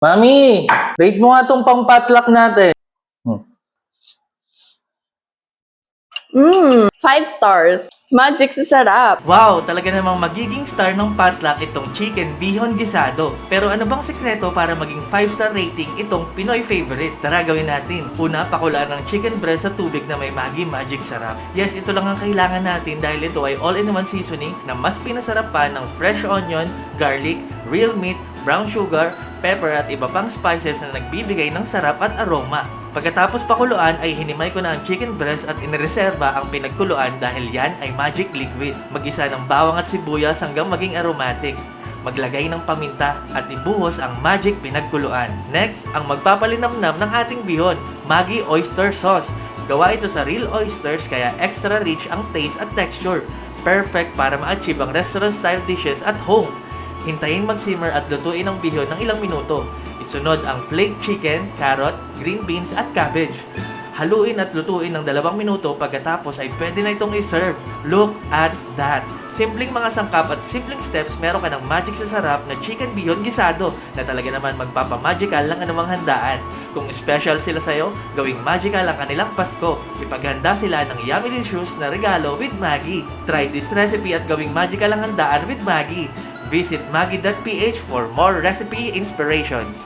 Mami, rate mo nga tong pang-potluck natin. 5 stars. Magic sa sarap. Wow, talaga namang magiging star ng potluck itong chicken bihon gisado. Pero ano bang sekreto para maging 5-star rating itong Pinoy favorite? Tara gawin natin. Una, pakulaan ng chicken breast sa tubig na may Maggi Magic Sarap. Yes, ito lang ang kailangan natin dahil ito ay all-in-one seasoning na mas pinasarap pa ng fresh onion, garlic, real meat, brown sugar, pepper at iba pang spices na nagbibigay ng sarap at aroma. Pagkatapos pakuluan ay hinimay ko na ang chicken breast at inireserba ang pinagkuluan dahil yan ay magic liquid. Mag-isa ng bawang at sibuyas hanggang maging aromatic. Maglagay ng paminta at ibuhos ang magic pinagkuluan. Next, ang magpapalinamnam ng ating bihon, Maggi Oyster Sauce. Gawa ito sa real oysters kaya extra rich ang taste at texture. Perfect para ma-achieve ang restaurant-style dishes at home. Hintayin mag-simmer at lutuin ang bihon ng ilang minuto. Isunod ang flaked chicken, carrot, green beans at cabbage. Haluin at lutuin ng 2 minuto pagkatapos ay pwede na itong i-serve. Look at that! Simpleng mga sangkap at simpleng steps, meron ka ng magic sa sarap na chicken bihon gisado na talaga naman magpapamagical lang anumang handaan. Kung special sila sa'yo, gawing magical ang kanilang Pasko. Ipaghanda sila ng yummy delicious na regalo with Maggi. Try this recipe at gawing magical ang handaan with Maggi. Visit maggi.ph for more recipe inspirations.